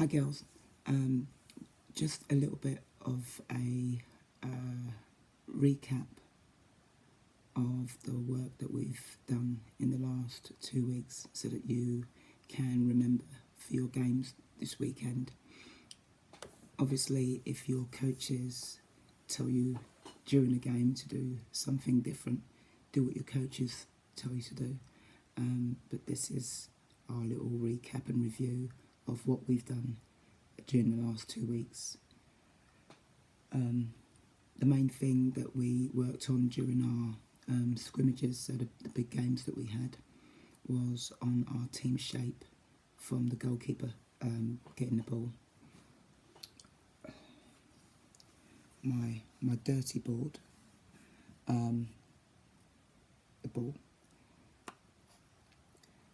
Hi girls, just a little bit of a recap of the work that we've done in the last 2 weeks so that you can remember for your games this weekend. Obviously, if your coaches tell you during the game to do something different, do what your coaches tell you to do. But this is our little recap and review of what we've done during the last 2 weeks. The main thing that we worked on during our scrimmages, so the big games that we had, was on our team shape from the goalkeeper getting the ball. My dirty board, the ball.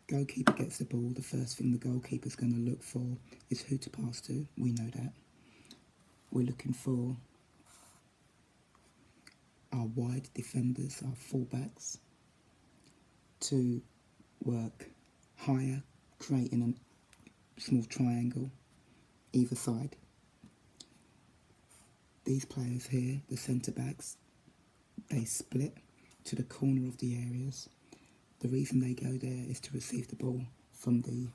Goalkeeper gets the ball. The first thing the goalkeeper's going to look for is who to pass to. We know that. We're looking for our wide defenders, our fullbacks, to work higher, creating a small triangle either side. These players here, the centre-backs, they split to the corner of the areas. The reason they go there is to receive the ball from the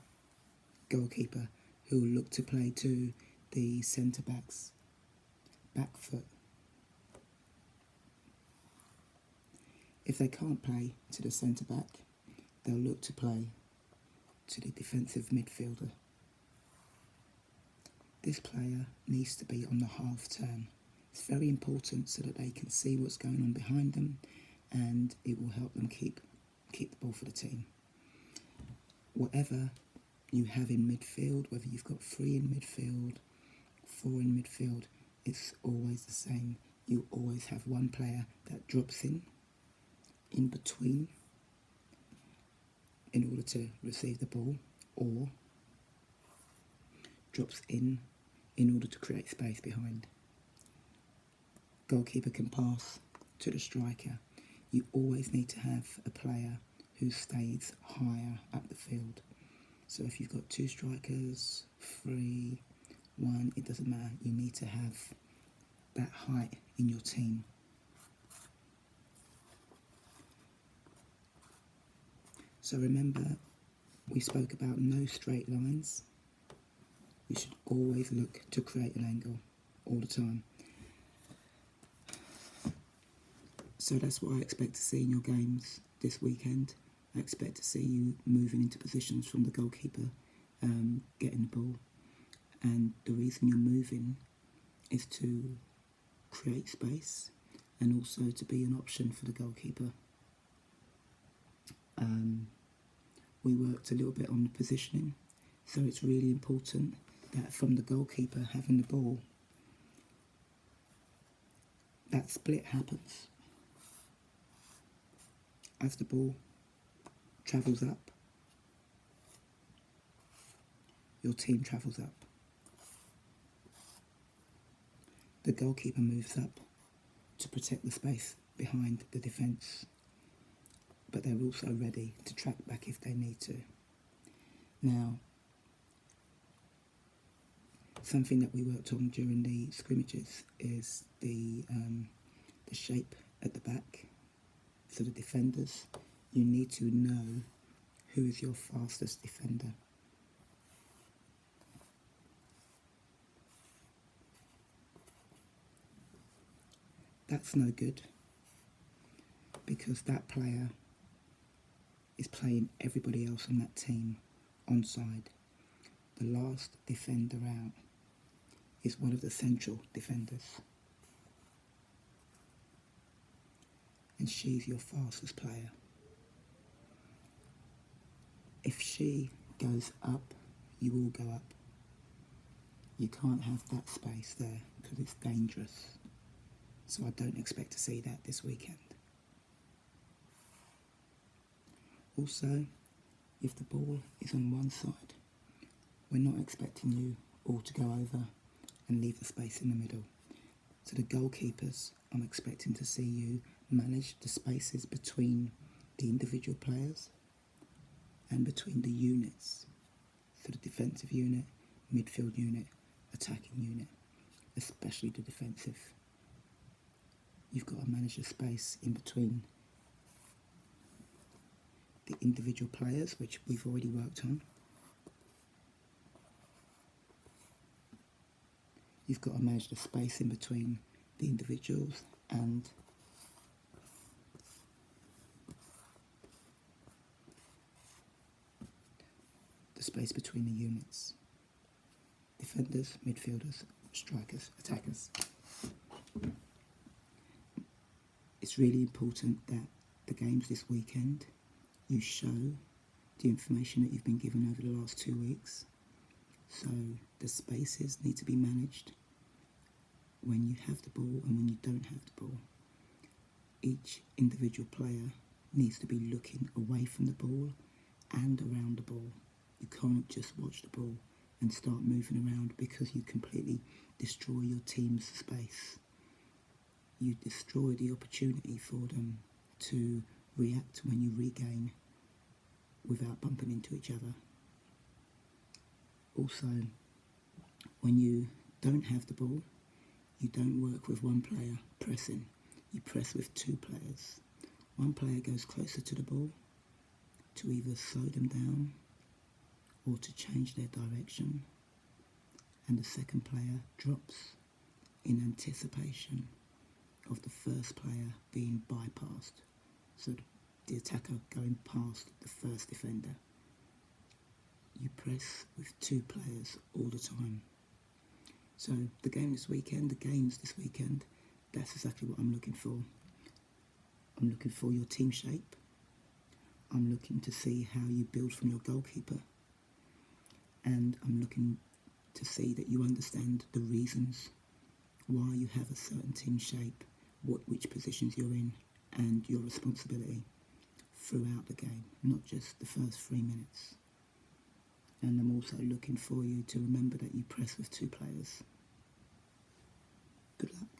goalkeeper, who will look to play to the centre-back's back foot. If they can't play to the centre-back, they'll look to play to the defensive midfielder. This player needs to be on the half turn. It's very important so that they can see what's going on behind them, and it will help them keep the ball for the team. Whatever you have in midfield, whether you've got 3 in midfield, 4 in midfield, it's always the same. You always have one player that drops in between in order to receive the ball, or drops in order to create space behind. Goalkeeper can pass to the striker. You always need to have a player who stays higher up the field. So if you've got 2 strikers, 3, 1, it doesn't matter. You need to have that height in your team. So remember, we spoke about no straight lines. You should always look to create an angle all the time. So that's what I expect to see in your games this weekend. I expect to see you moving into positions from the goalkeeper, getting the ball. And the reason you're moving is to create space and also to be an option for the goalkeeper. We worked a little bit on the positioning, so it's really important that from the goalkeeper having the ball, that split happens. As the ball travels up, your team travels up. The goalkeeper moves up to protect the space behind the defence, but they're also ready to track back if they need to. Now, something that we worked on during the scrimmages is the shape at the back. So the defenders, you need to know who is your fastest defender. That's no good, because that player is playing everybody else on that team onside. The last defender out is one of the central defenders, and she's your fastest player. If she goes up, you will go up. You can't have that space there because it's dangerous. So I don't expect to see that this weekend. Also, if the ball is on one side, we're not expecting you all to go over and leave the space in the middle. So the goalkeepers, I'm expecting to see you manage the spaces between the individual players and between the units. So the defensive unit midfield unit, attacking unit, especially the defensive. You've got to manage the space in between the individual players, which we've already worked on. You've got to manage the space in between the individuals and the space between the units. Defenders, midfielders, strikers, attackers. It's really important that the games this weekend, you show the information that you've been given over the last 2 weeks. So the spaces need to be managed when you have the ball and when you don't have the ball. Each individual player needs to be looking away from the ball and around the ball. You can't just watch the ball and start moving around, because you completely destroy your team's space. You destroy the opportunity for them to react when you regain without bumping into each other. Also, when you don't have the ball, you don't work with one player pressing. You press with 2 players. One player goes closer to the ball to either slow them down or to change their direction, and the second player drops in anticipation of the first player being bypassed, so the attacker going past the first defender. You press with 2 players all the time. So the games this weekend, that's exactly what I'm looking for. I'm looking for your team shape. I'm looking to see how you build from your goalkeeper. And I'm looking to see that you understand the reasons why you have a certain team shape, which positions you're in, and your responsibility throughout the game, not just the first 3 minutes. And I'm also looking for you to remember that you press with 2 players. Good luck.